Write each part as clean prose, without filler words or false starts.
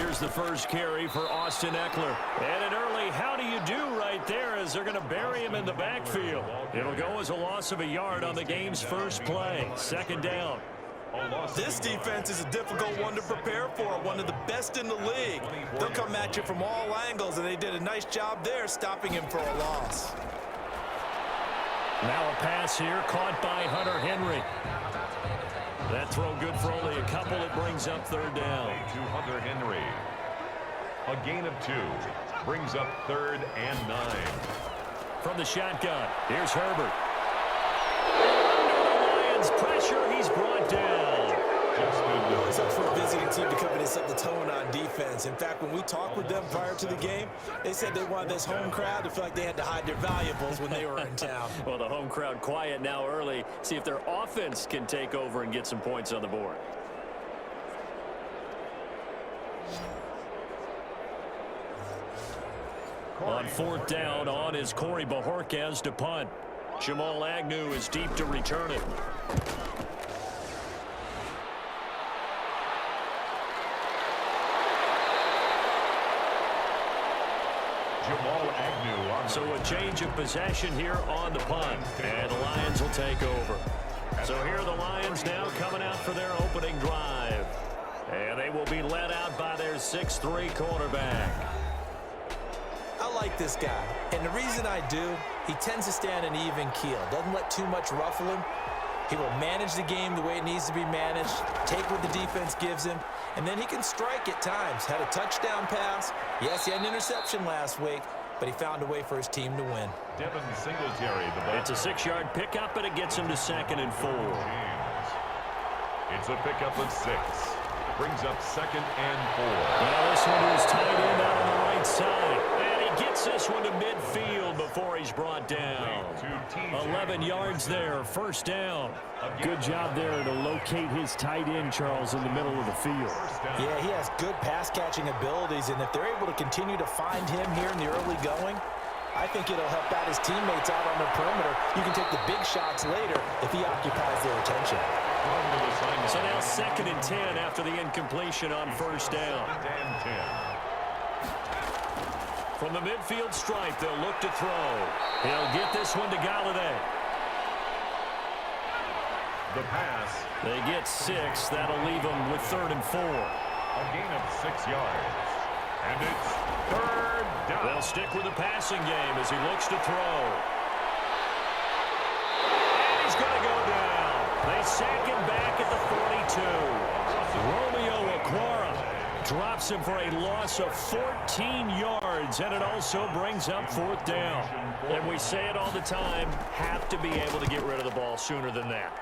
Here's the first carry for Austin Eckler. And an early how do you do right there as they're going to bury him in the backfield. It'll go as a loss of a yard on the game's first play. Second down. This defense is a difficult one to prepare for, one of the best in the league. They'll come at you from all angles, and they did a nice job there stopping him for a loss. Now a pass here caught by Hunter Henry. That throw good for only a couple. It brings up third down. To Hunter Henry. A gain of 2. Brings up 3rd and 9. From the shotgun, here's Herbert. Under the Lions' pressure, he's brought down. It's up for a visiting team to come in and set the tone on defense. In fact, when we talked with them prior to the game, they said they wanted this home crowd to feel like they had to hide their valuables when they were in town. Well, the home crowd quiet now early. See if their offense can take over and get some points on the board. On 4th down, on is Corey Bojorquez to punt. Jamal Agnew is deep to return it. Jamal Agnew on So a change of possession here on the punt, and the Lions will take over. So here are the Lions now coming out for their opening drive. And they will be led out by their 6'3" quarterback. I like this guy, and the reason I do, he tends to stand an even keel, doesn't let too much ruffle him. He will manage the game the way it needs to be managed, take what the defense gives him, and then he can strike at times. Had a touchdown pass. Yes, he had an interception last week, but he found a way for his team to win. Devin Singletary. It's a 6-yard pickup, and it gets him to 2nd and 4. It's a pickup of 6. Brings up 2nd and 4. Now this one is tight end out on the right side. And he gets this one to midfield before he's brought down. 11 yards there, first down. Good job there to locate his tight end, Charles, in the middle of the field. Yeah, he has good pass-catching abilities, and if they're able to continue to find him here in the early going, I think it'll help out his teammates out on the perimeter. You can take the big shots later if he occupies their attention. So now 2nd and 10 after the incompletion on first down. From the midfield stripe, they'll look to throw. He'll get this one to Galladay. The pass. They get 6. That'll leave them with 3rd and 4. A gain of 6 yards. And it's 3rd down. They'll stick with the passing game as he looks to throw. And he's going to go down. They sack him back at the 42. Romeo Okwara drops him for a loss of 14 yards, and it also brings up 4th down. And we say it all the time, have to be able to get rid of the ball sooner than that.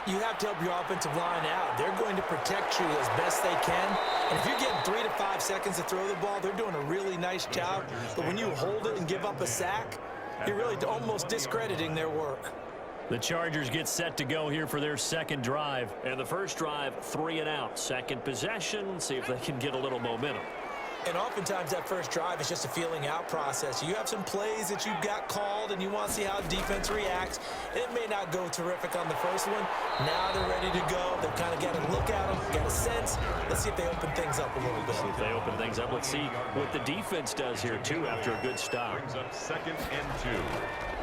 You have to help your offensive line out. They're going to protect you as best they can. And if you're getting 3 to 5 seconds to throw the ball, they're doing a really nice job. But when you hold it and give up a sack, you're really almost discrediting their work. The Chargers get set to go here for their 2nd drive. And the first drive, 3 and out. 2nd possession, see if they can get a little momentum. And oftentimes that first drive is just a feeling out process. You have some plays that you've got called and you want to see how defense reacts. It may not go terrific on the first one. Now they're ready to go. They've kind of got to look at them, got a sense. Let's see if they open things up a little bit. See if they open things up. Let's see what the defense does here, too, after a good stop. Brings up 2nd and 2.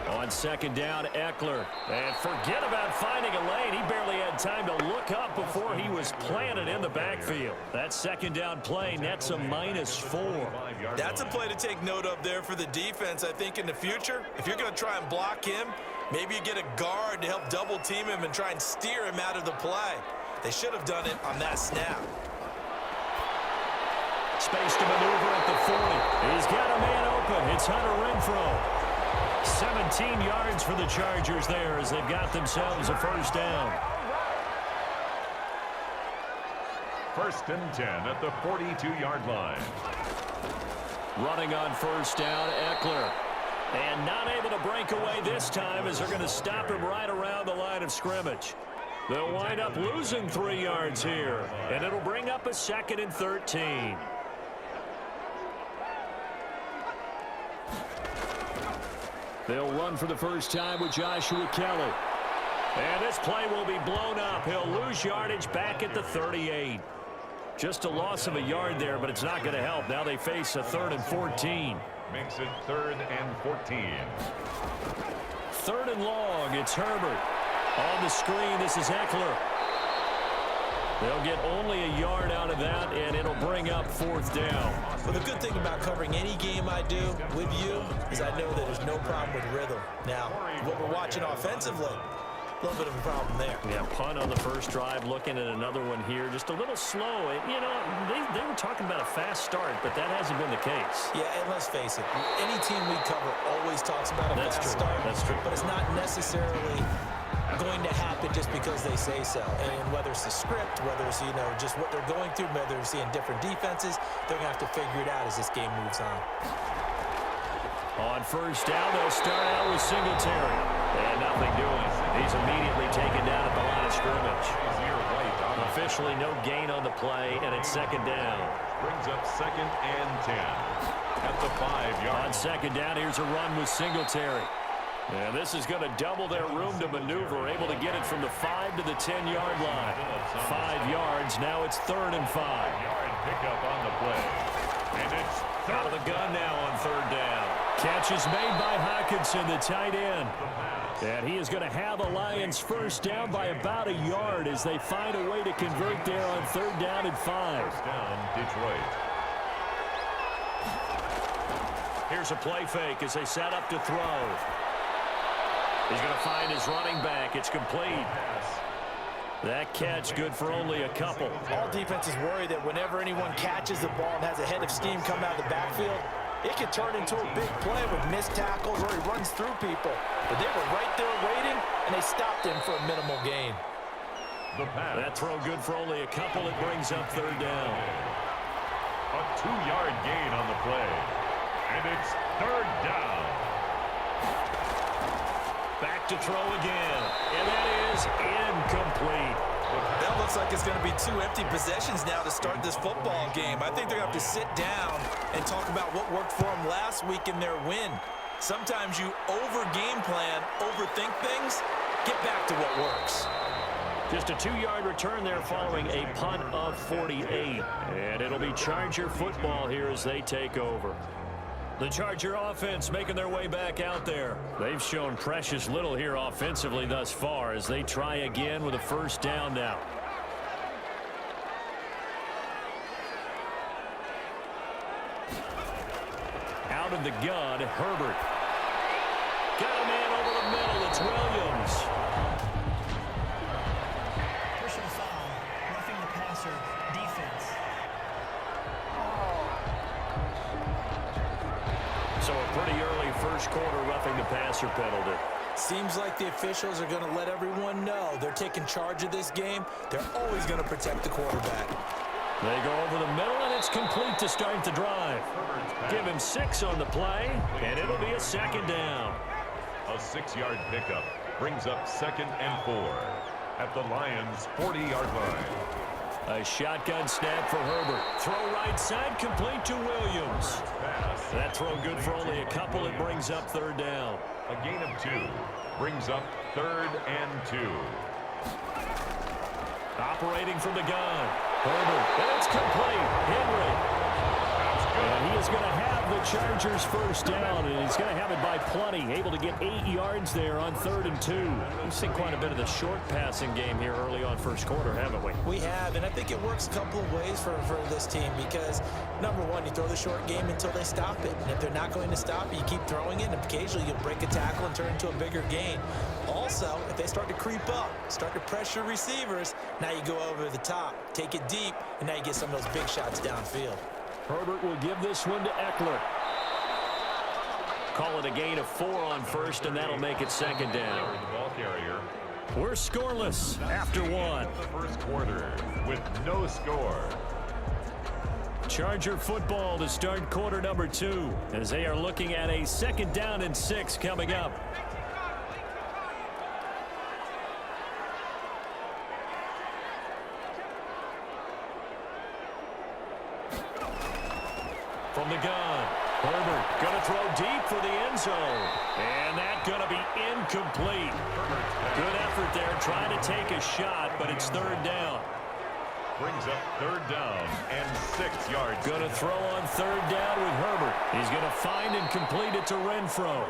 On 2nd down, Eckler. And forget about finding a lane. He barely had time to look up before he was planted in the backfield. That 2nd down play nets a -4. That's a play to take note of there for the defense. I think in the future, if you're going to try and block him, maybe you get a guard to help double team him and try and steer him out of the play. They should have done it on that snap. Space to maneuver at the 40. He's got a man open. It's Hunter Renfrow. 17 yards for the Chargers there as they've got themselves a first down. 1st and 10 at the 42-yard line. Running on first down, Eckler. And not able to break away this time as they're going to stop him right around the line of scrimmage. They'll wind up losing 3 yards here. And it'll bring up a 2nd and 13. They'll run for the first time with Joshua Kelly. And this play will be blown up. He'll lose yardage back at the 38. Just a loss of a yard there, but it's not going to help. Now they face a 3rd and 14. Makes it 3rd and 14. 3rd and long. It's Herbert. On the screen, this is Eckler. They'll get only a yard out of that, and it'll bring up 4th down. Well, the good thing about covering any game I do with you is I know that there's no problem with rhythm. Now, what we're watching offensively, a little bit of a problem there. Yeah, punt on the first drive, looking at another one here. Just a little slow. You know, they were talking about a fast start, but that hasn't been the case. Yeah, and let's face it, any team we cover always talks about a fast start. That's true. But it's not necessarily going to happen just because they say so. And whether it's the script, whether it's, you know, just what they're going through, whether they're seeing different defenses, they're going to have to figure it out as this game moves on. On first down, they'll start out with Singletary. And nothing doing. He's immediately taken down at the line of scrimmage. Officially no gain on the play, and it's 2nd down. Brings up 2nd and 10 at the 5-yard. On 2nd down, here's a run with Singletary. And this is going to double their room to maneuver, able to get it from the 5 to the 10-yard line. 5 yards, now it's 3rd and 5. Yard pickup on the play. And it's out of the gun now on 3rd down. Catch is made by Hockenson, the tight end. And he is going to have a Lions first down by about a yard as they find a way to convert there on 3rd down and 5. First down, Detroit. Here's a play fake as they set up to throw. He's going to find his running back. It's complete. That catch good for only a couple. All defenses worry that whenever anyone catches the ball and has a head of steam come out of the backfield, it could turn into a big play with missed tackles or he runs through people. But they were right there waiting, and they stopped him for a minimal gain. That throw good for only a couple. It brings up 3rd down. A 2-yard gain on the play. And it's 3rd down. Back to throw again. And that is incomplete. That looks like it's going to be 2 empty possessions now to start this football game. I think they're going to have to sit down and talk about what worked for them last week in their win. Sometimes you over-game plan, overthink things, get back to what works. Just a 2-yard return there following a punt of 48. And it'll be Charger football here as they take over. The Charger offense making their way back out there. They've shown precious little here offensively thus far as they try again with a first down now. Out of the gun, Herbert. Got a man over the middle. It's Williams. Personal foul, roughing the passer, defense. So a pretty early first quarter roughing the passer penalty. Seems like the officials are going to let everyone know they're taking charge of this game. They're always going to protect the quarterback. They go over the middle, and it's complete to start the drive. Give him 6 on the play, and it'll be a 2nd down. A 6-yard pickup brings up 2nd and 4 at the Lions' 40-yard line. A shotgun snap for Herbert. Throw right side, complete to Williams. That throw good for only a couple. It brings up 3rd down. A gain of 2 brings up 3rd and 2. Operating from the gun. Herbert, and it's complete. Henry. And he is going to have the Chargers first down, and he's going to have it by plenty. Able to get 8 yards there on 3rd and 2. We've seen quite a bit of the short passing game here early on first quarter, haven't we? We have, and I think it works a couple of ways for this team because, number one, you throw the short game until they stop it. And if they're not going to stop it, you keep throwing it, and occasionally you'll break a tackle and turn it into a bigger gain. Also, if they start to creep up, start to pressure receivers, now you go over the top, take it deep, and now you get some of those big shots downfield. Herbert will give this one to Eckler. Call it a gain of 4 on first, and that'll make it 2nd down. The ball carrier. We're scoreless after 1. The first quarter with no score. Charger football to start quarter number 2 as they are looking at a 2nd down and 6 coming up. From the gun, Herbert going to throw deep for the end zone. And that's going to be incomplete. Good effort there trying to take a shot, but it's 3rd down. Brings up 3rd down and 6 yards. Going to throw on 3rd down with Herbert. He's going to find and complete it to Renfro.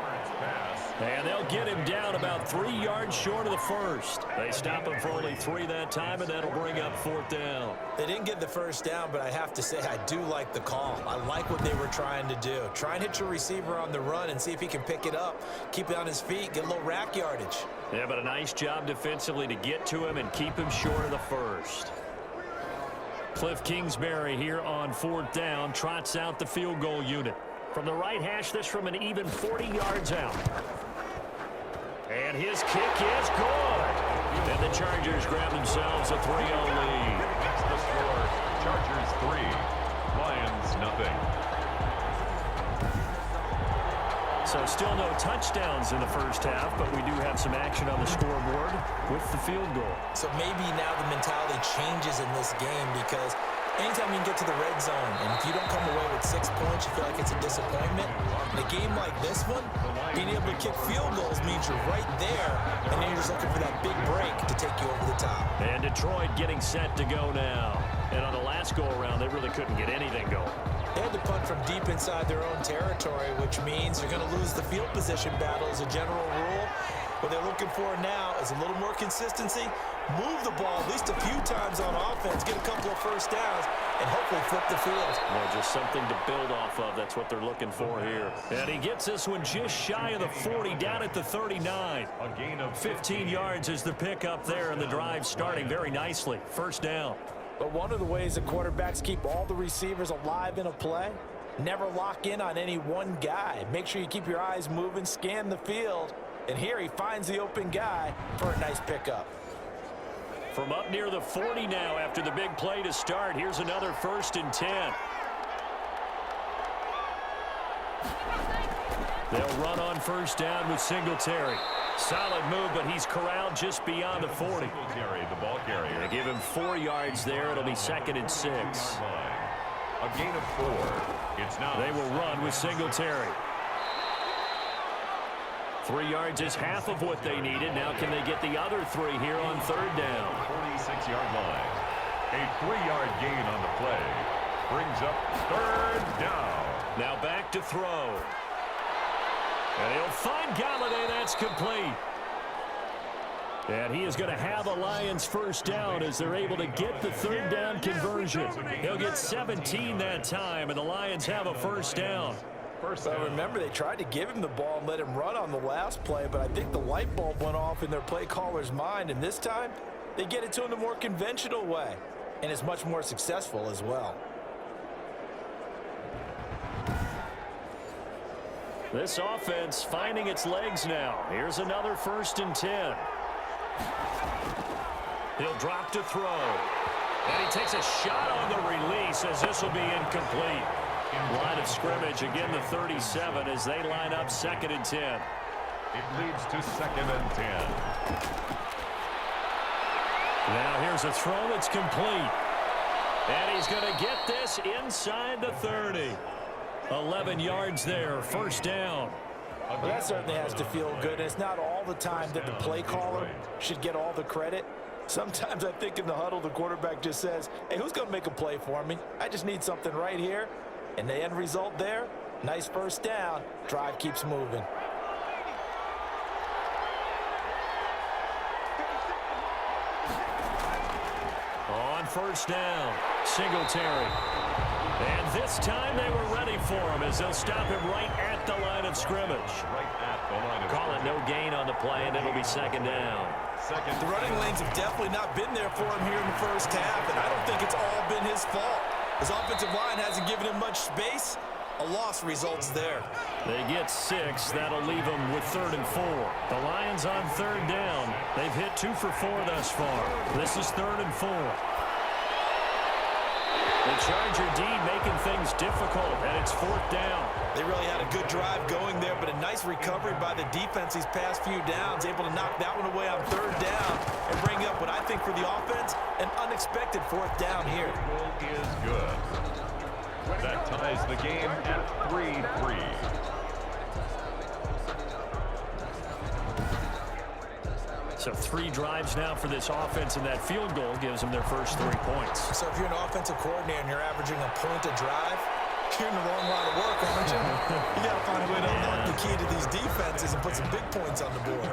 And they'll get him down about 3 yards short of the first. They stop him for only 3 that time, and that'll bring up 4th down. They didn't get the first down, but I have to say I do like the call. I like what they were trying to do. Try and hit your receiver on the run and see if he can pick it up, keep it on his feet, get a little rack yardage. Yeah, but a nice job defensively to get to him and keep him short of the first. Cliff Kingsbury here on 4th down, trots out the field goal unit. From the right hash, this from an even 40 yards out. And his kick is good. And the Chargers grab themselves a 3-0 lead. That's the score. Chargers 3, Lions nothing. So still no touchdowns in the first half, but we do have some action on the scoreboard with the field goal. So maybe now the mentality changes in this game because anytime you can get to the red zone, and if you don't come away with 6 points, you feel like it's a disappointment. In a game like this one, being able to kick field goals means you're right there, and then you're just looking for that big break to take you over the top. And Detroit getting set to go now. And on the last go-around, they really couldn't get anything going. They had to punt from deep inside their own territory, which means you're going to lose the field position battle as a general rule. What they're looking for now is a little more consistency, move the ball at least a few times on offense, get a couple of first downs, and hopefully flip the field. Well, just something to build off of. That's what they're looking for here. And he gets this one just shy of the 40, down at the 39. A gain of 15 yards is the pickup there, and the drive starting very nicely. First down. But one of the ways that quarterbacks keep all the receivers alive in a play, never lock in on any one guy. Make sure you keep your eyes moving, scan the field. And here he finds the open guy for a nice pickup. From up near the 40 now after the big play to start. Here's another 1st and 10. They'll run on 1st down with Singletary. Solid move, but he's corralled just beyond the 40. Singletary, the ball carrier. They give him 4 yards there. It'll be 2nd and 6. A gain of 4. It's now. They will run with Singletary. 3 yards is half of what they needed. Now can they get the other 3 here on 3rd down? 46-yard line. A 3-yard gain on the play. Brings up 3rd down. Now back to throw. And he'll find Galladay. That's complete. And he is going to have a Lions first down as they're able to get the 3rd down conversion. He'll get 17 that time, and the Lions have a first down. But remember, they tried to give him the ball and let him run on the last play, but I think the light bulb went off in their play caller's mind, and this time they get it to him the more conventional way, and it's much more successful as well. This offense finding its legs now. Here's another 1st and 10. He'll drop to throw. And he takes a shot on the release as this will be incomplete. Line of scrimmage, again the 37 as they line up 2nd and 10. It leads to 2nd and 10. Now here's a throw that's complete. And he's going to get this inside the 30. 11 yards there, first down. Well, that certainly has to feel good. It's not all the time that the play caller should get all the credit. Sometimes I think in the huddle, the quarterback just says, hey, who's going to make a play for me? I just need something right here. And the end result there, nice first down. Drive keeps moving. On first down, Singletary. And this time they were ready for him as they'll stop him right at the line of scrimmage. Right at the line of Call it scrimmage. no gain on the play, and it'll be 2nd down. The running lanes have definitely not been there for him here in the first half, and I don't think it's all been his fault. His offensive line hasn't given him much space. A loss results there. They get 6. That'll leave them with 3rd and 4. The Lions on 3rd down. They've hit 2 for 4 thus far. This is 3rd and 4. The Charger D making things difficult, and it's 4th down. They really had a good drive going there, but a nice recovery by the defense these past few downs, able to knock that one away on 3rd down and bring up what I think for the offense, an unexpected 4th down here. Is good. That ties the game at 3-3. So 3 drives now for this offense, and that field goal gives them their first 3 points. So if you're an offensive coordinator and you're averaging a point a drive, you're in the wrong line of work, aren't you? You got to find a way to unlock the key to these defenses and put some big points on the board.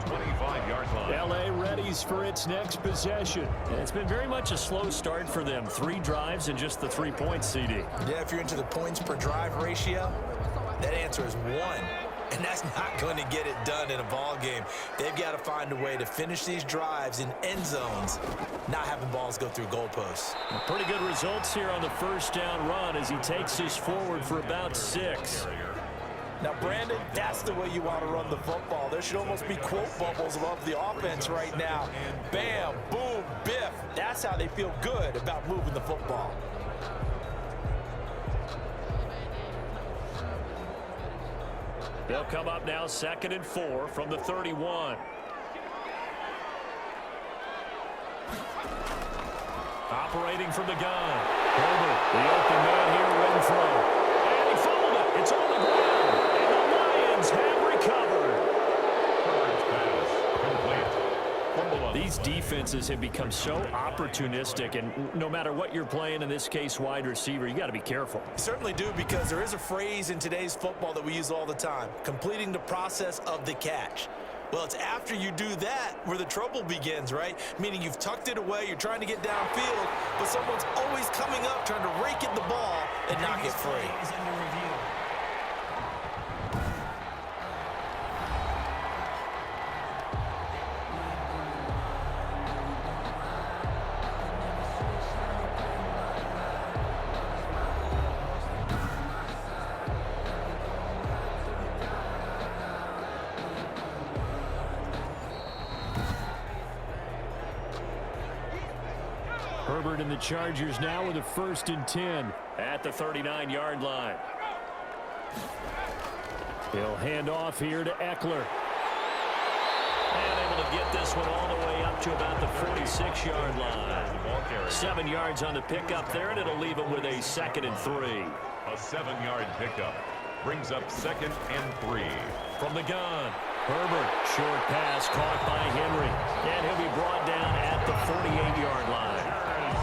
25-yard line. L.A. readies for its next possession. And it's been very much a slow start for them. 3 drives and just the 3 points, CD. Yeah, if you're into the points per drive ratio, that answer is 1. And that's not going to get it done in a ball game. They've got to find a way to finish these drives in end zones, not having balls go through goalposts. Pretty good results here on the first down run as he takes us forward for about 6. Now, Brandon, that's the way you want to run the football. There should almost be quote bubbles above the offense right now. Bam, boom, biff. That's how they feel good about moving the football. They'll come up now 2nd and 4 from the 31. Operating from the gun. Herbert, the open man here, Renfro. And he fumbled it. It's on the ground. And the Lions have recovered. Herbert's pass complete. Fumble on the These defenses have become so opportunistic, and no matter what you're playing, in this case wide receiver, you got to be careful. Certainly do, because there is a phrase in today's football that we use all the time, completing the process of the catch. Well, it's after you do that where the trouble begins, right? Meaning you've tucked it away, you're trying to get downfield, but someone's always coming up trying to rake at the ball and knock it free. Is under review. Herbert and the Chargers now with a 1st and 10 at the 39-yard line. He'll hand off here to Eckler. And able to get this one all the way up to about the 46-yard line. 7 yards on the pickup there, and it'll leave him with a 2nd and 3. A 7-yard pickup brings up 2nd and 3. From the gun, Herbert, short pass caught by Henry. And he'll be brought down at the 48-yard line.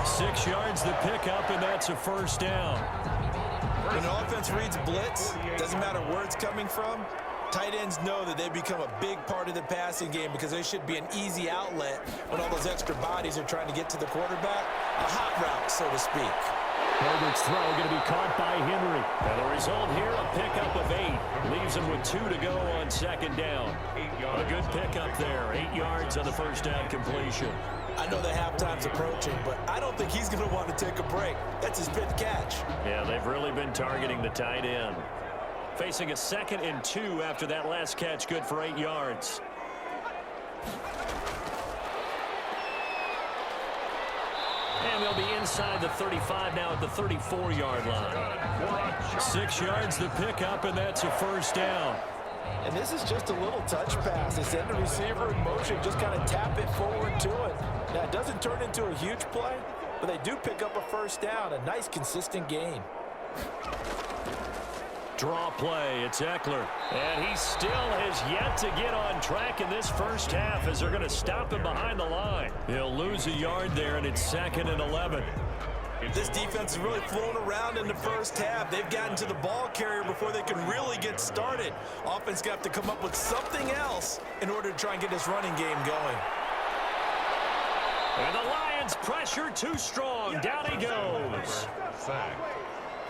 6 yards the pickup, and that's a 1st down. When an offense reads blitz, doesn't matter where it's coming from, tight ends know that they become a big part of the passing game because they should be an easy outlet when all those extra bodies are trying to get to the quarterback. A hot route, so to speak. Herbert's throw going to be caught by Henry. And the result here, a pickup of 8. Leaves him with 2 to go on 2nd down. A good pickup there. 8 yards on the 1st down completion. I know the halftime's approaching, but I don't think he's going to want to take a break. That's his 5th catch. Yeah, they've really been targeting the tight end. Facing a 2nd and 2 after that last catch, good for 8 yards. And they'll be inside the 35 now at the 34-yard line. 6 yards the pickup, and that's a 1st down. And this is just a little touch pass. They send the receiver in motion, just kind of tap it forward to it. Now, it doesn't turn into a huge play, but they do pick up a 1st down. A nice, consistent gain. Draw play, it's Eckler. And he still has yet to get on track in this 1st half as they're going to stop him behind the line. He'll lose a yard there, and it's 2nd and 11. This defense has really flown around in the 1st half. They've gotten to the ball carrier before they can really get started. Offense got to come up with something else in order to try and get this running game going. And the Lions pressure too strong. Down he goes. Sack.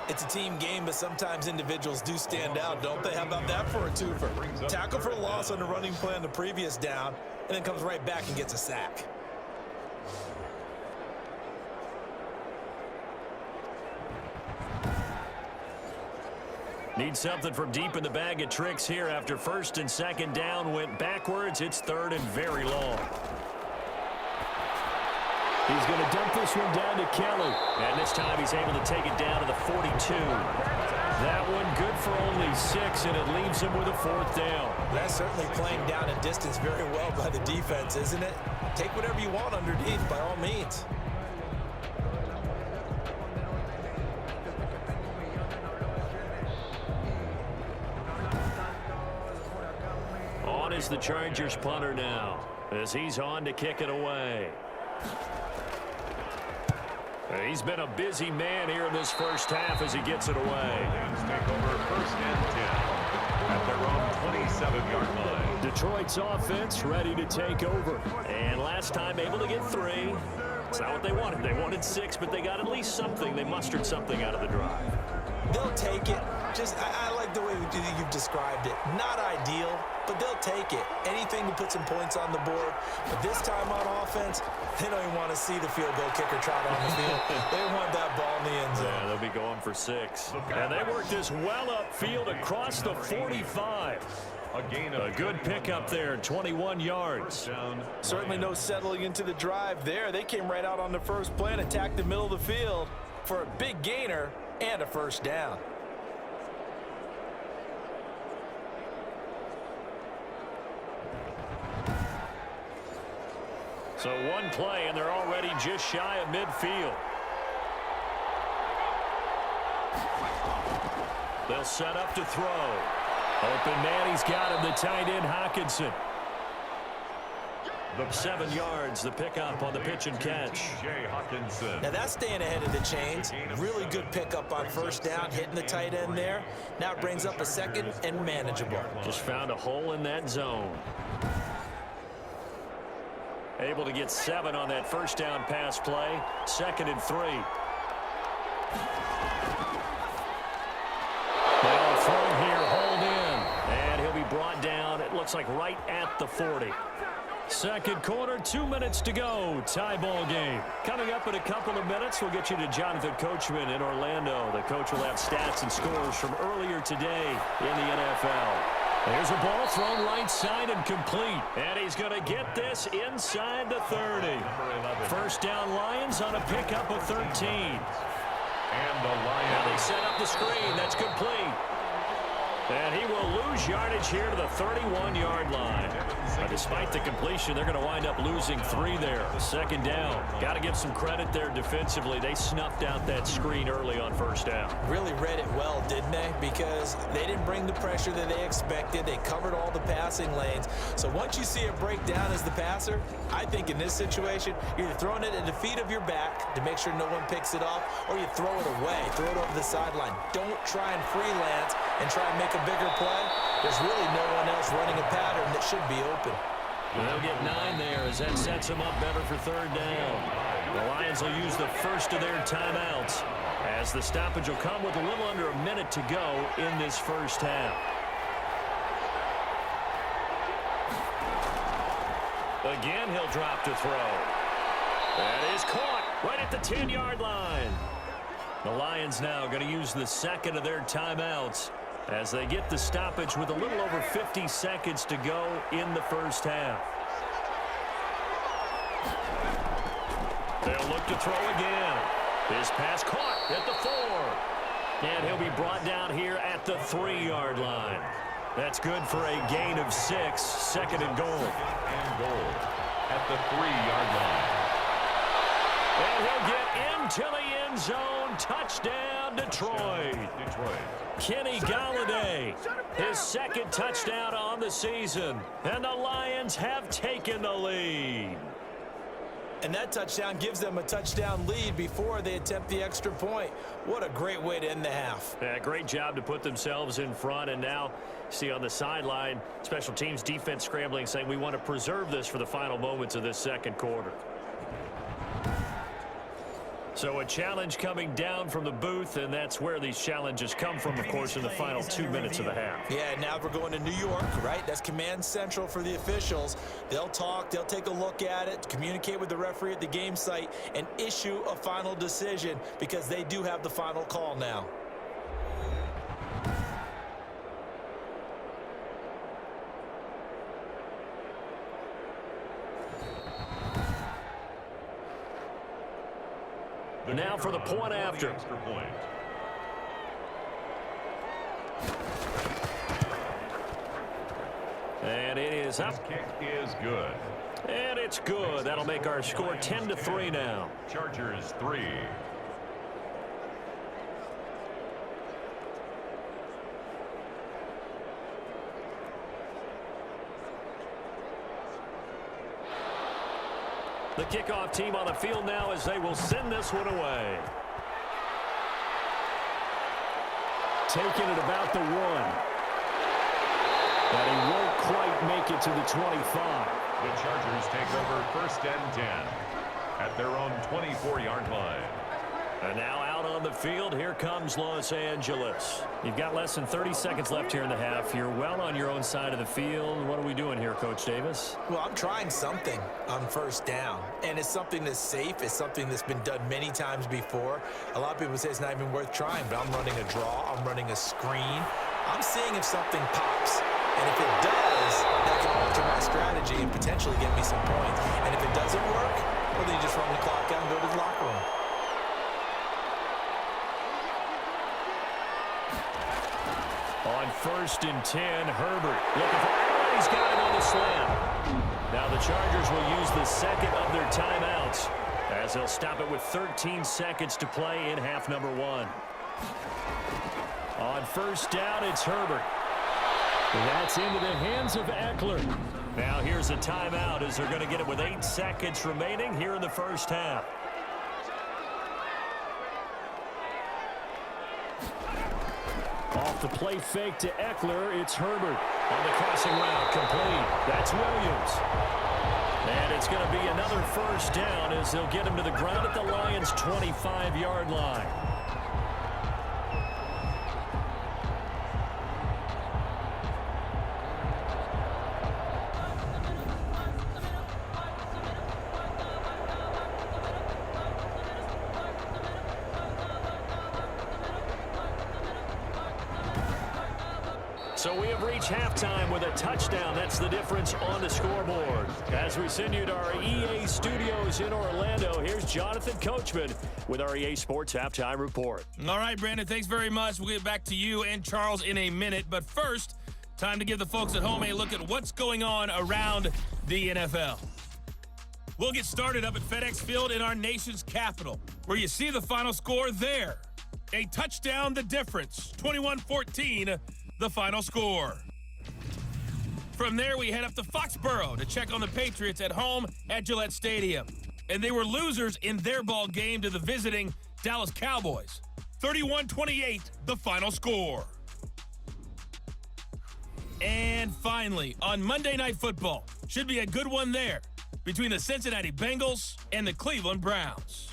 It's a team game, but sometimes individuals do stand out, don't they? How about that for a twofer? Tackle for loss on the running play on the previous down, and then comes right back and gets a sack. Need something from deep in the bag of tricks here after 1st and 2nd down went backwards. It's 3rd and very long. He's going to dump this one down to Kelly. And this time he's able to take it down to the 42. That one good for only 6, and it leaves him with a 4th down. That's certainly playing down a distance very well by the defense, isn't it? Take whatever you want underneath, by all means. On is the Chargers punter now. as he's on to kick it away. He's been a busy man here in this first half as he gets it away. Lions take over 1st and 10 at their own 27-yard line. Detroit's offense ready to take over. And last time able to get 3. It's not what they wanted. They wanted 6, but they got at least something. They mustered something out of the drive. They'll take it. I like the way you've described it. Not ideal, but they'll take it. Anything to put some points on the board. But this time on offense, they don't even want to see the field goal kicker trot on the field. They want that ball in the end zone. Yeah, they'll be going for 6. And they worked this well upfield across the 45. A good pickup there, 21 yards. Certainly no settling into the drive there. They came right out on the first play and attacked the middle of the field for a big gainer and a first down. So one play, and they're already just shy of midfield. They'll set up to throw. Open man, he's got him, the tight end, Hockenson. 7 yards, the pickup on the pitch and catch. Now that's staying ahead of the chains. Really good pickup on first down, hitting the tight end there. Now it brings up a 2nd and manageable. Just found a hole in that zone. Able to get 7 on that first down pass play. 2nd and 3. They'll throw here, hold in. And he'll be brought down, it looks like right at the 40. Second quarter, 2 minutes to go. Tie ball game. Coming up in a couple of minutes, we'll get you to Jonathan Coachman in Orlando. The coach will have stats and scores from earlier today in the NFL. There's a ball thrown right side and complete. And he's going to get this inside the 30. First down Lions on a pickup of 13. And the Lions. Now they set up the screen. That's complete. And he will lose yardage here to the 31-yard line. Despite the completion, they're going to wind up losing 3 there. 2nd down. Got to give some credit there defensively. They snuffed out that screen early on first down. Really read it well, didn't they? Because they didn't bring the pressure that they expected. They covered all the passing lanes. So once you see it break down as the passer, I think in this situation, you're either throwing it at the feet of your back to make sure no one picks it off, or you throw it away, throw it over the sideline. Don't try and freelance and try and make a bigger play. There's really no one else running a pattern that should be open. They'll get 9 there as that sets them up better for 3rd down. The Lions will use the first of their timeouts as the stoppage will come with a little under a minute to go in this first half. Again, he'll drop to throw. That is caught right at the 10-yard line. The Lions now going to use the second of their timeouts as they get the stoppage with a little over 50 seconds to go in the first half. They'll look to throw again. His pass caught at the 4. And he'll be brought down here at the 3-yard line. That's good for a gain of 6. 2nd and goal. And goal at the 3-yard line. And he'll get into the end zone. Touchdown, Detroit. Kenny Galladay, his 2nd touchdown on the season. And the Lions have taken the lead. And that touchdown gives them a touchdown lead before they attempt the extra point. What a great way to end the half. Yeah, great job to put themselves in front. And now, see on the sideline, special teams defense scrambling, saying we want to preserve this for the final moments of this second quarter. So a challenge coming down from the booth, and that's where these challenges come from, of course, in the final 2 minutes of the half. Yeah, now we're going to New York, right? That's command central for the officials. They'll talk, they'll take a look at it, communicate with the referee at the game site, and issue a final decision because they do have the final call now. Now for the point after. Extra point. And it is up. This kick is good. And it's good. That'll make our score 10-3 now. Chargers 3. The kickoff team on the field now as they will send this one away. Taking it about the 1. But he won't quite make it to the 25. The Chargers take over 1st and 10 at their own 24-yard line. And now out on the field, here comes Los Angeles. You've got less than 30 seconds left here in the half. You're well on your own side of the field. What are we doing here, Coach Davis? Well, I'm trying something on 1st down, and it's something that's safe. It's something that's been done many times before. A lot of people say it's not even worth trying, but I'm running a draw. I'm running a screen. I'm seeing if something pops. And if it does, that can alter my strategy and potentially get me some points. And if it doesn't work, well, then you just run the clock out and go to the locker room. On 1st and 10, Herbert looking for, he's got it on the slam. Now the Chargers will use the second of their timeouts as they'll stop it with 13 seconds to play in half number 1. On 1st down, it's Herbert. And that's into the hands of Eckler. Now here's a timeout as they're going to get it with 8 seconds remaining here in the 1st half. Off the play fake to Eckler, it's Herbert. On the crossing route, complete. That's Williams. And it's going to be another 1st down as they'll get him to the ground at the Lions' 25-yard line. So we have reached halftime with a touchdown. That's the difference on the scoreboard. As we send you to our EA studios in Orlando, here's Jonathan Coachman with our EA Sports Halftime Report. All right, Brandon, thanks very much. We'll get back to you and Charles in a minute. But first, time to give the folks at home a look at what's going on around the NFL. We'll get started up at FedEx Field in our nation's capital, where you see the final score there. A touchdown, the difference, 21-14. The final score. From there, we head up to Foxborough to check on the Patriots at home at Gillette Stadium. And they were losers in their ball game to the visiting Dallas Cowboys. 31-28, the final score. And finally, on Monday Night Football, should be a good one there between the Cincinnati Bengals and the Cleveland Browns.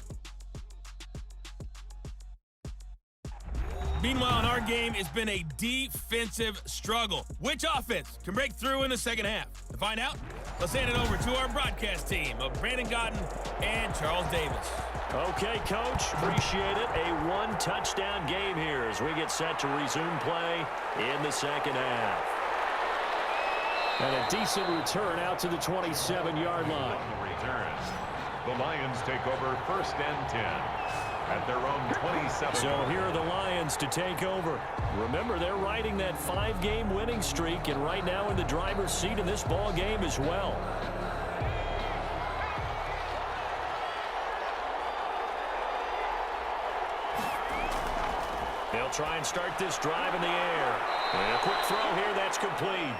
Meanwhile, in our game, it's been a defensive struggle. Which offense can break through in the second half? To find out, let's hand it over to our broadcast team of Brandon Godden and Charles Davis. Okay, Coach, appreciate it. A one-touchdown game here as we get set to resume play in the second half. And a decent return out to the 27-yard line. The Lions take over 1st and 10. At their own 27. So here are the Lions to take over. Remember, they're riding that 5-game winning streak, and right now in the driver's seat in this ball game as well. They'll try and start this drive in the air. And a quick throw here, that's complete.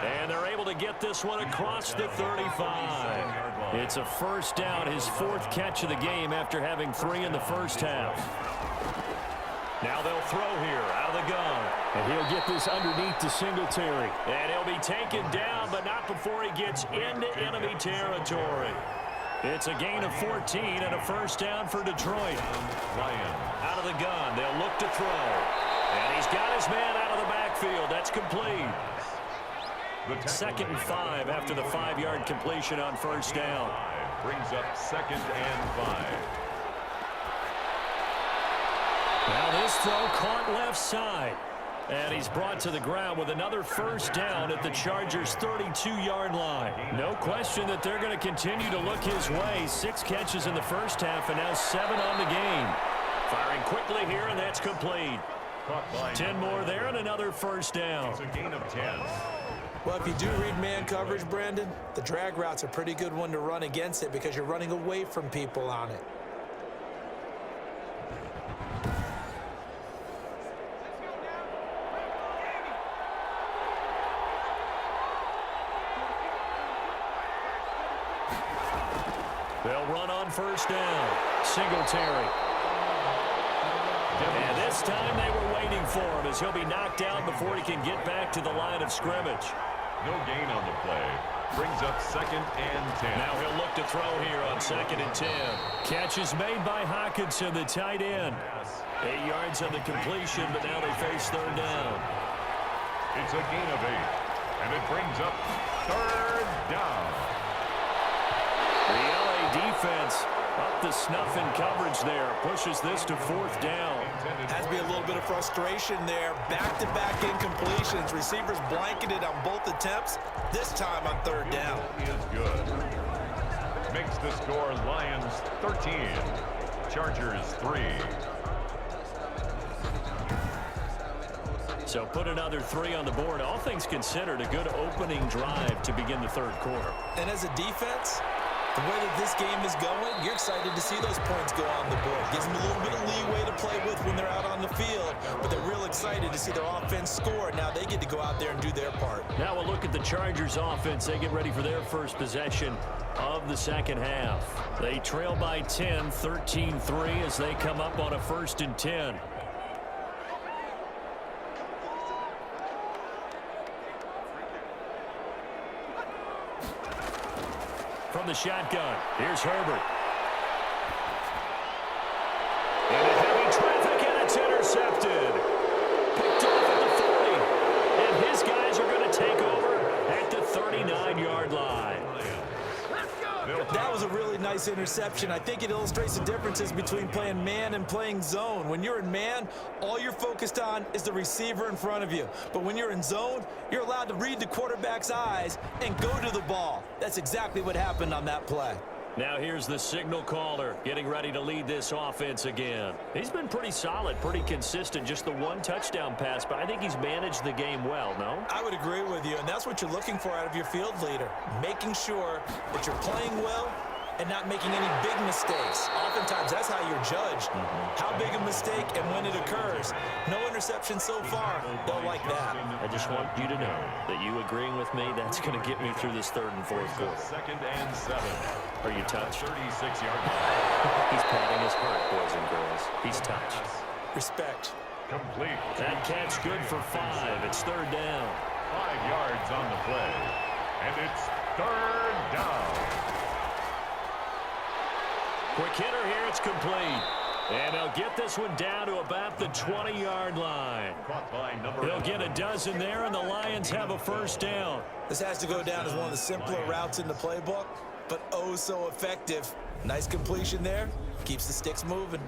And they're able to get this one across the 35. It's a 1st down, his 4th catch of the game after having 3 in the 1st half. Now they'll throw here out of the gun. And he'll get this underneath to Singletary. And he'll be taken down, but not before he gets into enemy territory. It's a gain of 14 and a 1st down for Detroit. Lions. Out of the gun, they'll look to throw. And he's got his man out of the backfield. That's complete. 2nd and 5 after the 5-yard completion on 1st down. Brings up 2nd and 5. Now this throw caught left side. And he's brought to the ground with another 1st down at the Chargers' 32-yard line. No question that they're going to continue to look his way. 6 catches in the 1st half and now 7 on the game. Firing quickly here, and that's complete. 10 more there and another 1st down. It's a gain of 10. Well, if you do read man coverage, Brandon, the drag route's a pretty good one to run against it because you're running away from people on it. They'll run on first down. Singletary. And this time they were waiting for him as he'll be knocked down before he can get back to the line of scrimmage. No gain on the play. Brings up 2nd and 10. Now he'll look to throw here on 2nd and 10. Catch is made by Hockenson, the tight end. 8 yards on the completion, but now they face 3rd down. It's a gain of 8. And it brings up 3rd down. The LA defense up the snuff in coverage there. Pushes this to 4th down. Has to be a little bit of frustration there. Back-to-back incompletions. Receivers blanketed on both attempts. This time on 3rd down. Is good. Makes the score Lions 13. Chargers 3. So put another 3 on the board. All things considered, a good opening drive to begin the 3rd quarter. And as a defense, the way that this game is going, you're excited to see those points go on the board. Gives them a little bit of leeway to play with when they're out on the field, but they're real excited to see their offense score. Now they get to go out there and do their part. Now we'll look at the Chargers offense. They get ready for their first possession of the 2nd half. They trail by 10, 13-3 as they come up on a 1st and 10. From the shotgun, here's Herbert. Into heavy traffic, and it's intercepted. Picked off at the 40. And his guys are going to take over at the 39-yard line. That was a really nice interception. I think it illustrates the differences between playing man and playing zone. When you're in man, all you're focused on is the receiver in front of you. But when you're in zone, you're allowed to read the quarterback's eyes and go to the ball. That's exactly what happened on that play. Now here's the signal caller getting ready to lead this offense again. He's been pretty solid, pretty consistent, just the 1 touchdown pass, but I think he's managed the game well, no? I would agree with you, and that's what you're looking for out of your field leader, making sure that you're playing well and not making any big mistakes. Oftentimes, that's how you're judged. How big a mistake and when it occurs. No interception so far. Don't like that. I just want you to know that you agreeing with me, that's going to get me through this 3rd and 4th quarter. 2nd and 7. Are you touched? 36-yard He's patting his heart, boys and girls. He's touched. Respect. complete. That catch good for 5. It's 3rd down. 5 yards on the play. And it's 3rd down. Quick hitter here, it's complete. And they'll get this one down to about the 20-yard line. They'll get a dozen there, and the Lions have a 1st down. This has to go down as one of the simpler routes in the playbook, but oh so effective. Nice completion there. Keeps the sticks moving.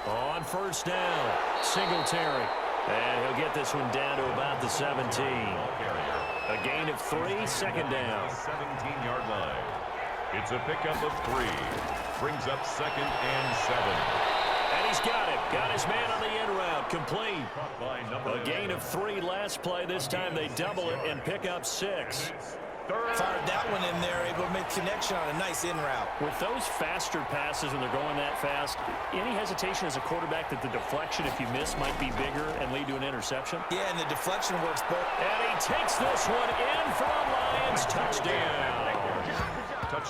On 1st down, Singletary. And he'll get this one down to about the 17. A gain of 3, 2nd down. 17-yard line. It's a pickup of 3. Brings up 2nd and 7. And he's got it. Got his man on the end route. Complete. A gain of 3 last play. This time they double it and pick up 6. Fired that one in there, able to make connection on a nice in route. With those faster passes when they're going that fast, any hesitation as a quarterback that the deflection, if you miss, might be bigger and lead to an interception? Yeah, and the deflection works both. And he takes this one in for a Lions touchdown.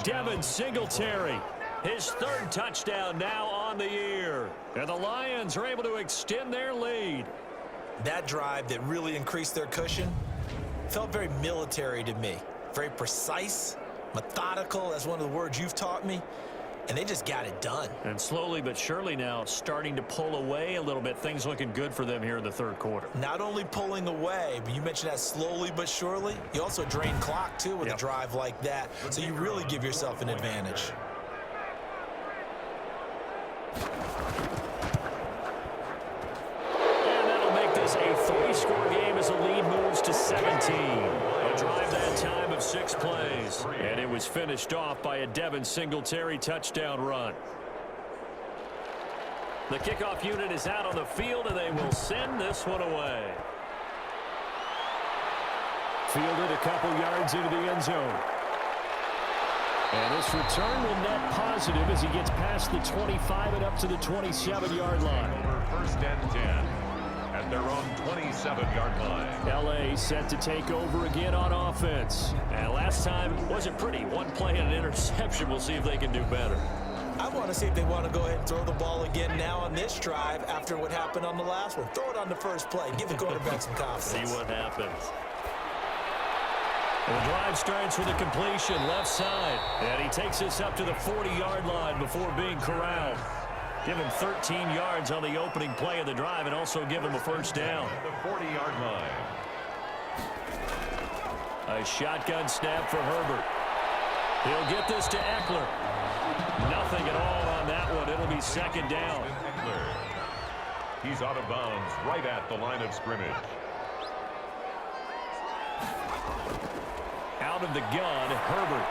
Devin Singletary, his 3rd touchdown now on the year. And the Lions are able to extend their lead. That drive that really increased their cushion felt very military to me. Very precise, methodical, that's one of the words you've taught me, and they just got it done. And slowly but surely now starting to pull away a little bit. Things looking good for them here in the 3rd quarter. Not only pulling away, but you mentioned that slowly but surely. You also drain clock, too, with a drive like that, so you really give yourself an advantage. And that'll make this a 3-score game as the lead moves to 17. A drive that time of 6 plays. And it was finished off by a Devin Singletary touchdown run. The kickoff unit is out on the field, and they will send this one away. Fielded a couple yards into the end zone. And this return will net positive as he gets past the 25 and up to the 27-yard line. Over 1st and 10 at their own 27-yard line. L.A. set to take over again on offense. And last time wasn't pretty. One play and an interception. We'll see if they can do better. I want to see if they want to go ahead and throw the ball again now on this drive after what happened on the last one. Throw it on the first play. Give the quarterback some confidence. See what happens. The drive starts with a completion left side. And he takes us up to the 40-yard line before being corralled. Give him 13 yards on the opening play of the drive and also give him a first down. The 40-yard line. A shotgun snap for Herbert. He'll get this to Eckler. Nothing at all on that one. It'll be second down. He's out of bounds right at the line of scrimmage. Out of the gun, Herbert.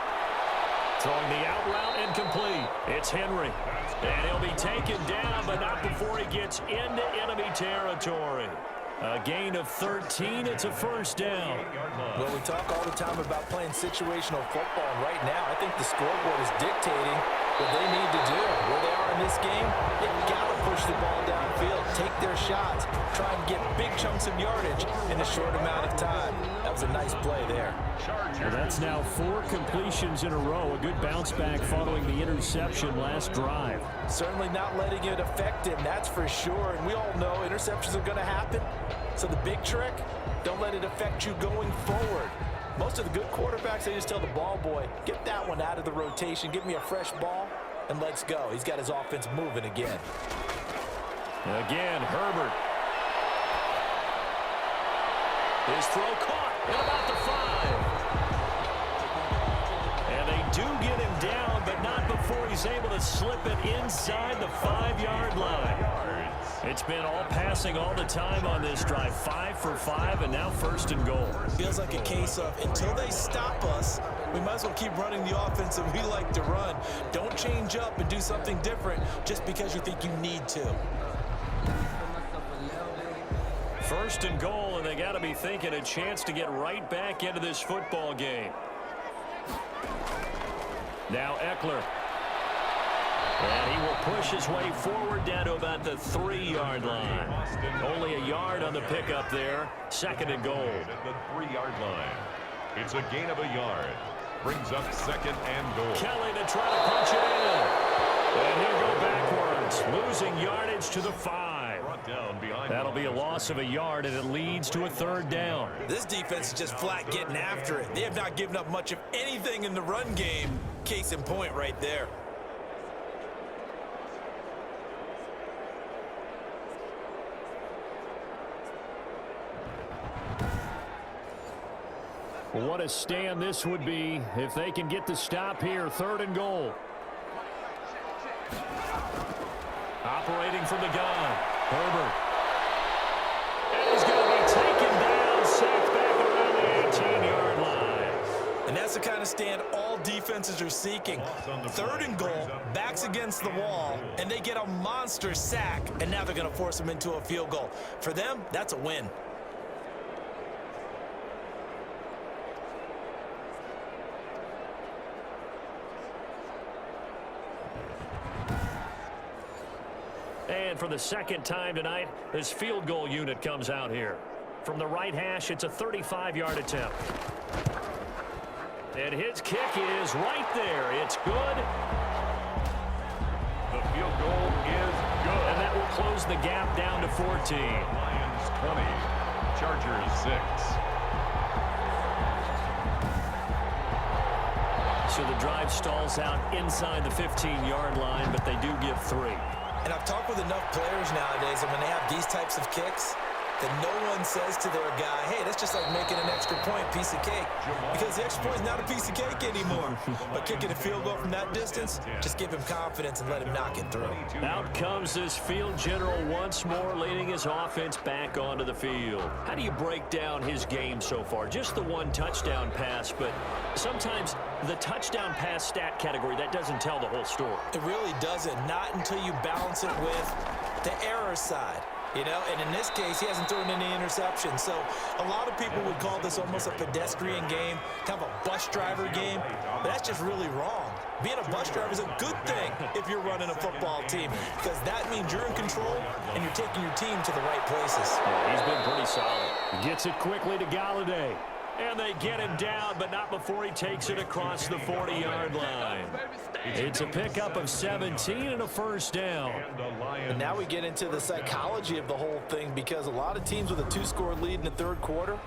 Throwing the out route incomplete. It's Henry. And he'll be taken down, but not before he gets into enemy territory. A gain of 13. It's a first down. Well, we talk all the time about playing situational football. And right now, I think the scoreboard is dictating what they need to do. Where they are in this game, they've got to push the ball downfield, take their shots, try and get big chunks of yardage in a short amount of time. That was a nice play there. Well, that's now 4 completions in a row. A good bounce back following the interception last drive. Certainly not letting it affect him, that's for sure. And we all know interceptions are going to happen. So the big trick, don't let it affect you going forward. Most of the good quarterbacks, they just tell the ball boy, get that one out of the rotation, give me a fresh ball, and let's go. He's got his offense moving again. Again, Herbert. His throw caught at about the 5. And they do get him down, but not before he's able to slip it inside the 5-yard line. It's been all passing all the time on this drive. 5 for 5, and now first and goal. Feels like a case of until they stop us, we might as well keep running the offense that we like to run. Don't change up and do something different just because you think you need to. First and goal, and they got to be thinking a chance to get right back into this football game. Now Eckler. And he will push his way forward down to about the 3-yard line. Only a yard on the pickup there. Second and goal. At the 3-yard line. It's a gain of a yard. Brings up second and goal. Kelly to try to punch it in. And he'll go backwards. Losing yardage to the 5. Brought down behind. That'll be a loss of a yard, and it leads to a third down. This defense is just flat getting after it. They have not given up much of anything in the run game. Case in point right there. What a stand this would be if they can get the stop here. Third and goal. Operating from the gun, Herbert. And he's going to be taken down, sacked back around the 18-yard line. And that's the kind of stand all defenses are seeking. Third and goal, backs against the wall, and they get a monster sack, and now they're going to force them into a field goal. For them, that's a win. And for the second time tonight, this field goal unit comes out here. From the right hash, it's a 35-yard attempt. And his kick is right there. It's good. The field goal is good. And that will close the gap down to 14. Lions 20, Chargers 6. So the drive stalls out inside the 15-yard line, but they do give 3. And I've talked with enough players nowadays, and when they have these types of kicks, that no one says to their guy, hey, that's just like making an extra point, piece of cake. Because the extra point is not a piece of cake anymore. But kicking a field goal from that distance, just give him confidence and let him knock it through. Out comes this field general once more, leading his offense back onto the field. How do you break down his game so far? Just the one touchdown pass, but sometimes the touchdown pass stat category, that doesn't tell the whole story. It really doesn't, not until you balance it with the error side. You know, and in this case, he hasn't thrown any interceptions. So a lot of people would call this almost a pedestrian game, kind of a bus driver game. But that's just really wrong. being a bus driver is a good thing if you're running a football team, because that means you're in control and you're taking your team to the right places. Yeah, he's been pretty solid. Gets it quickly to Galladay. And they get him down, but not before he takes it across the 40-yard line. It's a pickup of 17 and a first down. And now we get into the psychology of the whole thing, because a lot of teams with a 2-score lead in the third quarter,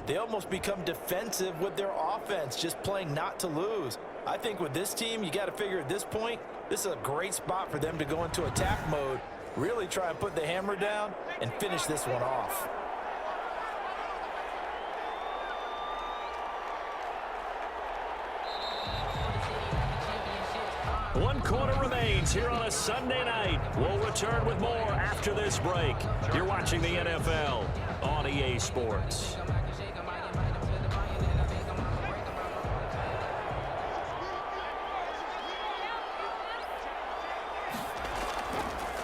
they almost become defensive with their offense, just playing not to lose. I think with this team, you got to figure at this point, this is a great spot for them to go into attack mode, really try and put the hammer down and finish this one off. One quarter remains here on a Sunday night. We'll return with more after this break. You're watching the NFL on EA Sports.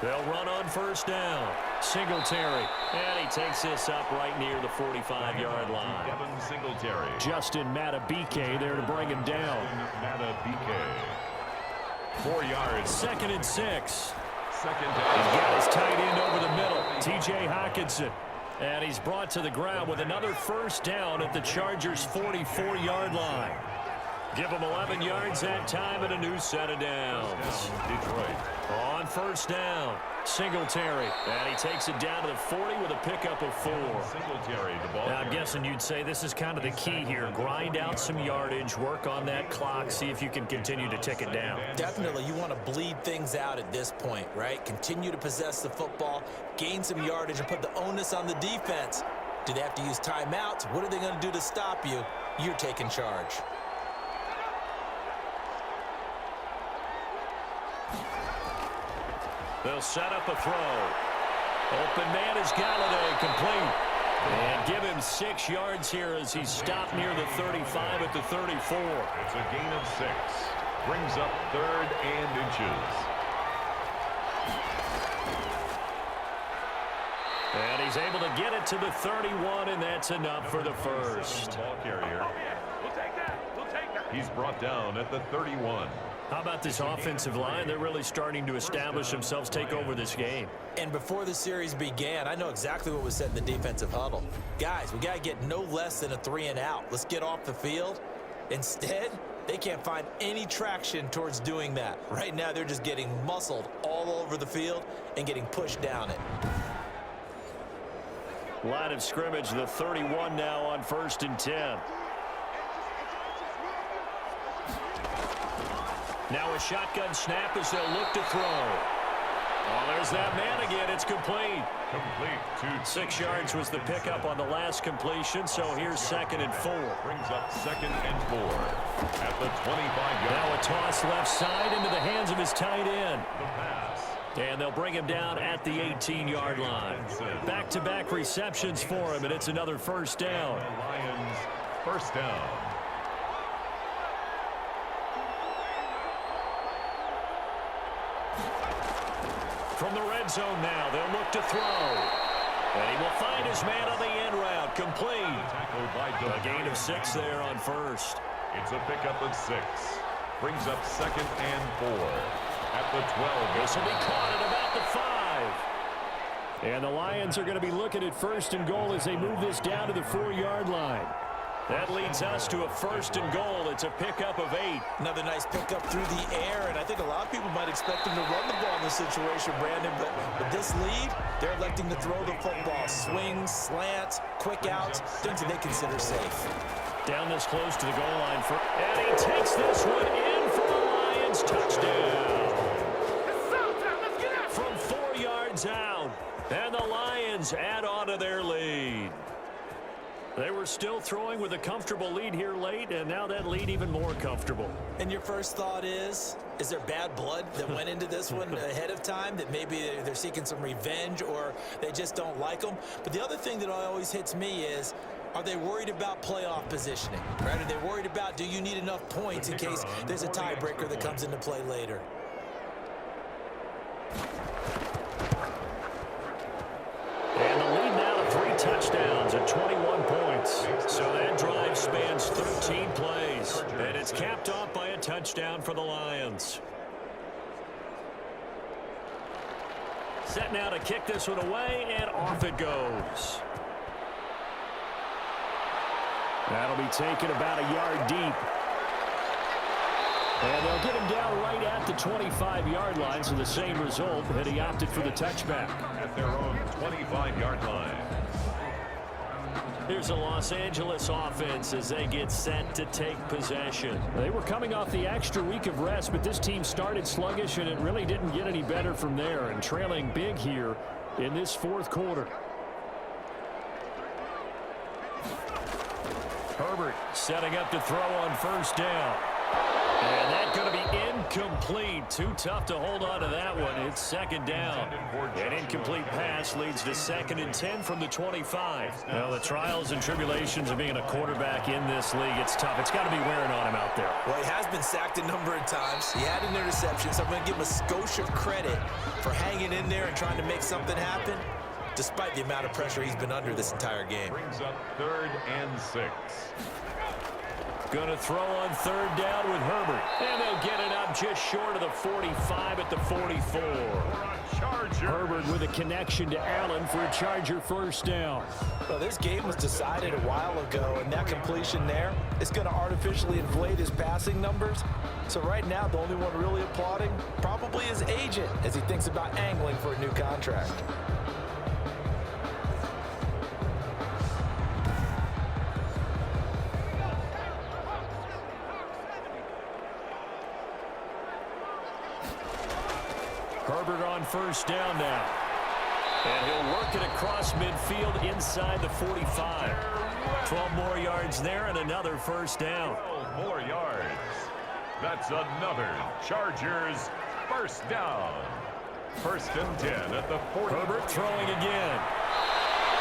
They'll run on first down. Singletary. And he takes this up right near the 45-yard line. Devin Singletary. Justin Matabike there to bring him down. Matabike. 4 yards. 2nd and 6. Second He's down. got his tight end over the middle, T.J. Hockenson. And he's brought to the ground with another first down at the Chargers' 44-yard line. Give them 11 yards that time and a new set of downs. Detroit. On first down, Singletary. And he takes it down to the 40 with a pickup of 4. Singletary, the ball. Now, I'm guessing you'd say this is kind of the key here. Grind out some yardage, work on that clock, see if you can continue to tick it down. Definitely, you want to bleed things out at this point, right? Continue to possess the football, gain some yardage, and put the onus on the defense. Do they have to use timeouts? What are they going to do to stop you? You're taking charge. They'll set up a throw. Open man is Galladay, complete. And give him 6 yards here as he's stopped near the 35 at the 34. It's a gain of 6. Brings up 3rd and inches. And he's able to get it to the 31, and that's enough for the first. Ball carrier. He's brought down at the 31. How about this offensive line? They're really starting to establish themselves, take over this game. And before the series began, I know exactly what was said in the defensive huddle. Guys, we got to get no less than a 3-and-out. Let's get off the field. Instead, they can't find any traction towards doing that. Right now, they're just getting muscled all over the field and getting pushed down it. Line of scrimmage, the 31 now on 1st and 10. Now a shotgun snap as they'll look to throw. Oh, there's that man again. It's complete. Complete. 6 yards was the pickup on the last completion, so here's 2nd and 4. Brings up 2nd and 4 at the 25-yard. Now a toss left side into the hands of his tight end. The pass. And they'll bring him down at the 18-yard line. Back-to-back receptions for him, and it's another first down. The Lions, first down. From the red zone now, they'll look to throw. And he will find his man on the end route, complete. Tackled by A gain of 6 there on first. It's a pickup of 6. Brings up 2nd and 4 at the 12. This will be caught at about the 5. And the Lions are going to be looking at 1st and goal as they move this down to the 4-yard line. That leads us to a 1st and goal. It's a pickup of 8. Another nice pickup through the air, and I think a lot of people might expect them to run the ball in this situation, Brandon, but with this lead, they're electing to throw the football. Swings, slants, quick outs, things that they consider safe. Down this close to the goal line. And he takes this one in for the Lions. Touchdown. From 4 yards out. And the Lions add on to their lead. They were still throwing with a comfortable lead here late, and now that lead even more comfortable. And your first thought is there bad blood that went into this one ahead of time, that maybe they're seeking some revenge or they just don't like them? But the other thing that always hits me is, are they worried about playoff positioning? Right? Are they worried about, do you need enough points in case there's a tiebreaker that comes into play later? And the lead now to 3 touchdowns at 21 points. points. So that drive spans 13 plays, and it's capped off by a touchdown for the Lions. Set now to kick this one away, and off it goes. That'll be taken about a yard deep. And they'll get him down right at the 25-yard line, so the same result, and he opted for the touchback. At their own 25-yard line. Here's a Los Angeles offense as they get set to take possession. They were coming off the extra week of rest, but this team started sluggish, and it really didn't get any better from there, and trailing big here in this fourth quarter. Herbert setting up to throw on first down. And that's going to be incomplete. Too tough to hold on to that one. It's second down. An incomplete pass leads to 2nd and 10 from the 25. Well, the trials and tribulations of being a quarterback in this league, it's tough. It's got to be wearing on him out there. Well, he has been sacked a number of times. He had an interception, so I'm going to give him a skosh of credit for hanging in there and trying to make something happen, despite the amount of pressure he's been under this entire game. Brings up 3rd and 6. Going to throw on third down with Herbert. And they'll get it up just short of the 45 at the 44. Herbert with a connection to Allen for a Charger first down. Well, this game was decided a while ago, and that completion there is going to artificially inflate his passing numbers. So right now, the only one really applauding probably his agent as he thinks about angling for a new contract. Herbert on first down now. And he'll work it across midfield inside the 45. 12 more yards there and another first down. 12 more yards. That's another Chargers first down. 1st and 10 at the 40. Herbert throwing again.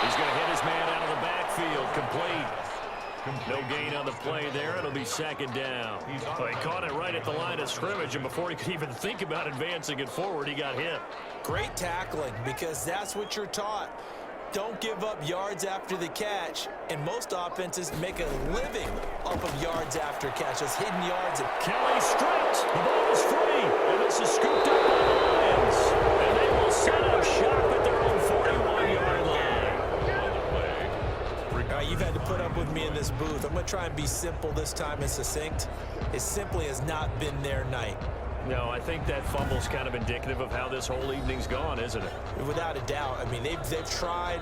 He's going to hit his man out of the backfield. Complete. No gain on the play there. It'll be 2nd down. He caught it right at the line of scrimmage, and before he could even think about advancing it forward, he got hit. Great tackling, because that's what you're taught. Don't give up yards after the catch, and most offenses make a living off of yards after catch, those hidden yards. Kelly stripped. The ball is free, and this is scooped up by the Lions. And they will set up shop at their own 41-yard line. You've had to put up with me in this booth. I'm going to try and be simple this time and succinct. It simply has not been their night. No, I think that fumble's kind of indicative of how this whole evening's gone, isn't it? Without a doubt. I mean, they've tried,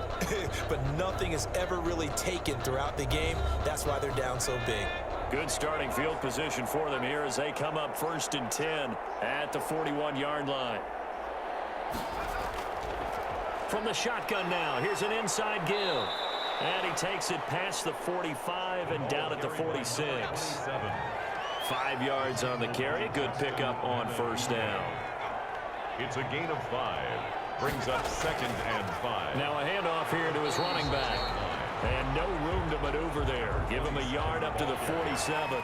but nothing has ever really taken throughout the game. That's why they're down so big. Good starting field position for them here as they come up 1st and 10 at the 41-yard line. From the shotgun now, here's an inside give. And he takes it past the 45 and down at the 46. 5 yards on the carry. Good pickup on first down. It's a gain of 5. Brings up 2nd and 5. Now a handoff here to his running back. And no room to maneuver there. Give him a yard up to the 47.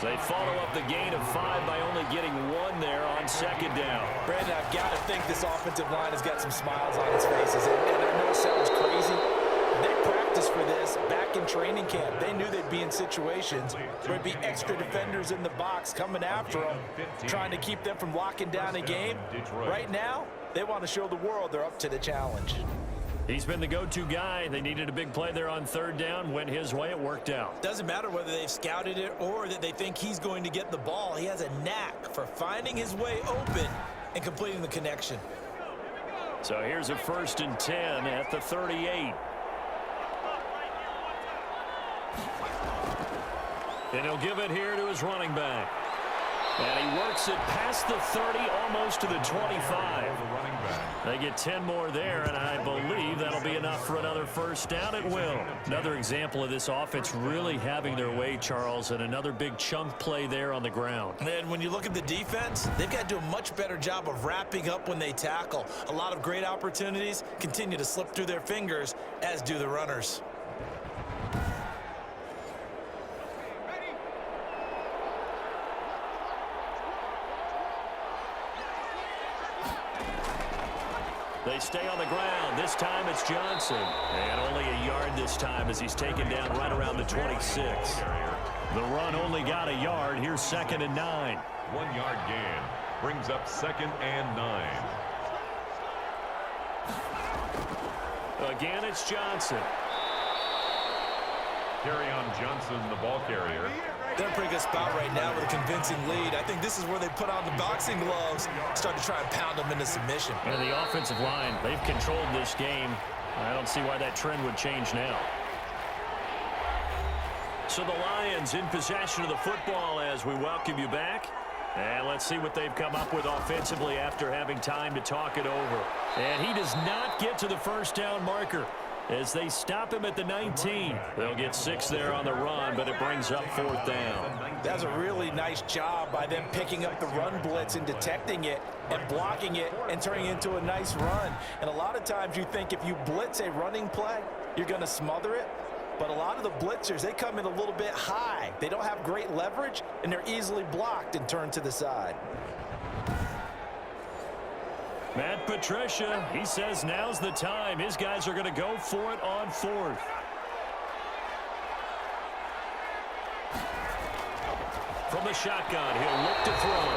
They follow up the gain of 5 by only getting 1 there on 2nd down. Brandon, I've got to think this offensive line has got some smiles on its faces. And I know it sounds crazy. They practiced for this back in training camp. They knew they'd be in situations where there'd be extra defenders in the box coming after them, trying to keep them from locking down a game. Right now, they want to show the world they're up to the challenge. He's been the go-to guy. They needed a big play there on 3rd down. Went his way. It worked out. Doesn't matter whether they've scouted it or that they think he's going to get the ball. He has a knack for finding his way open and completing the connection. So here's a 1st and 10 at the 38. And he'll give it here to his running back. And he works it past the 30, almost to the 25. They get 10 more there, and I believe that'll be enough for another first down. It will. Another example of this offense really having their way, Charles, and another big chunk play there on the ground. And when you look at the defense, they've got to do a much better job of wrapping up when they tackle. A lot of great opportunities continue to slip through their fingers, as do the runners. They stay on the ground. This time it's Johnson. And only a yard this time as he's taken down right around the 26. The run only got a yard. Here's 2nd and 9. 1 yard gain brings up 2nd and 9. Again, it's Johnson. Carry on Johnson, the ball carrier. They're in a pretty good spot right now with a convincing lead. I think this is where they put on the boxing gloves, start to try and pound them into submission. And the offensive line, they've controlled this game. I don't see why that trend would change now. So the Lions in possession of the football as we welcome you back. And let's see what they've come up with offensively after having time to talk it over. And he does not get to the first down marker as they stop him at the 19. They'll get 6 there on the run, but it brings up 4th down. That's a really nice job by them picking up the run blitz and detecting it and blocking it and turning it into a nice run. And a lot of times you think if you blitz a running play, you're going to smother it. But a lot of the blitzers, they come in a little bit high. They don't have great leverage, and they're easily blocked and turned to the side. Matt Patricia, he says now's the time. His guys are going to go for it on 4th. From the shotgun, he'll look to throw.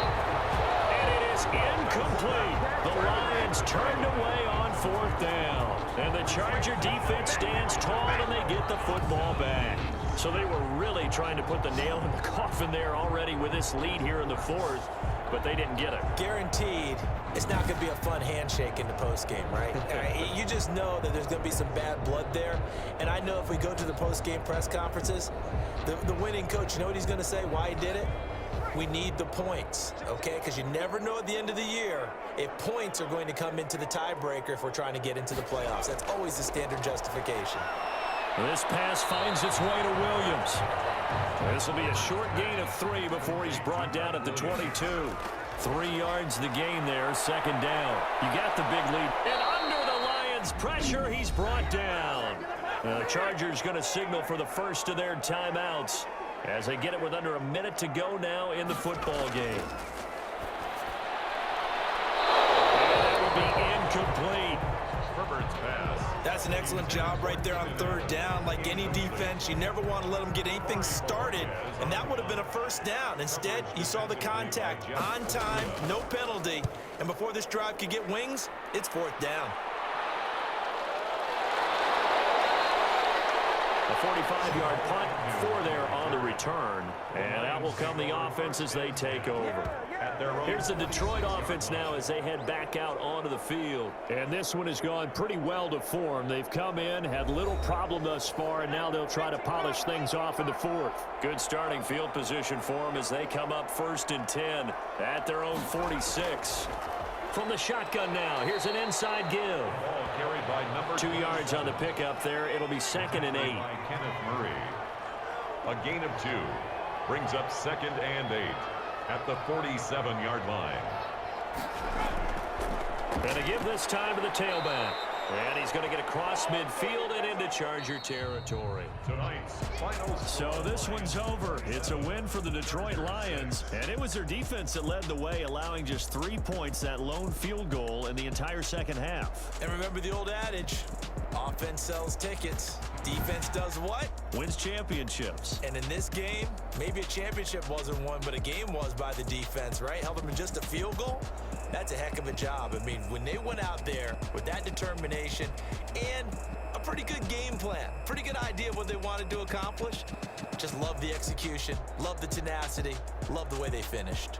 And it is incomplete. The Lions turned away on 4th down. And the Charger defense stands tall and they get the football back. So they were really trying to put the nail in the coffin there already with this lead here in the 4th, but they didn't get it. Guaranteed, it's not going to be a fun handshake in the postgame, right? You just know that there's going to be some bad blood there. And I know if we go to the postgame press conferences, the winning coach, you know what he's going to say, why he did it? We need the points, okay? Because you never know at the end of the year if points are going to come into the tiebreaker if we're trying to get into the playoffs. That's always the standard justification. This pass finds its way to Williams. This will be a short gain of 3 before he's brought down at the 22. 3 yards the gain there, 2nd down. You got the big lead. And under the Lions' pressure, he's brought down. The Chargers going to signal for the first of their timeouts as they get it with under a minute to go now in the football game. And that will be incomplete. Herbert's pass. That's an excellent job right there on 3rd down. Like any defense, you never want to let them get anything started, and that would have been a 1st down. Instead, you saw the contact on time, no penalty, and before this drive could get wings, it's 4th down. A 45-yard punt, 4 there on the return. And out will come the offense as they take over. Here's the Detroit offense now as they head back out onto the field. And this one has gone pretty well to form. They've come in, had little problem thus far, and now they'll try to polish things off in the 4th. Good starting field position for them as they come up 1st and 10 at their own 46. From the shotgun now, here's an inside give. Ball carried by number 2 yards on the pickup there. It'll be 2nd and 8. by Kenneth Murray. A gain of 2 brings up 2nd and 8 at the 47-yard line. And a give this time to the tailback. And he's going to get across midfield and into Charger territory. Tonight's final So this one's over. It's a win for the Detroit Lions. And it was their defense that led the way, allowing just 3 points, that lone field goal in the entire second half. And remember the old adage, offense sells tickets. Defense does what? Wins championships. And in this game, maybe a championship wasn't won, but a game was by the defense, right? Held them in just a field goal. That's a heck of a job. I mean, when they went out there with that determination and a pretty good game plan, pretty good idea of what they wanted to accomplish, just love the execution, love the tenacity, love the way they finished.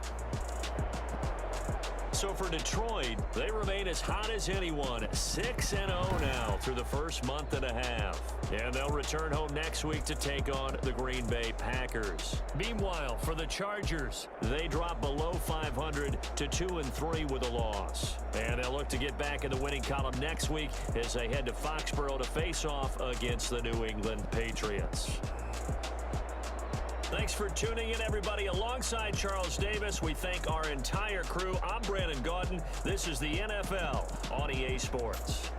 So for Detroit, they remain as hot as anyone, 6-0 now through the first month and a half. And they'll return home next week to take on the Green Bay Packers. Meanwhile, for the Chargers, they drop below 500 to 2-3 with a loss. And they'll look to get back in the winning column next week as they head to Foxborough to face off against the New England Patriots. Thanks for tuning in, everybody. Alongside Charles Davis, we thank our entire crew. I'm Brandon Gaudin. This is the NFL on EA Sports.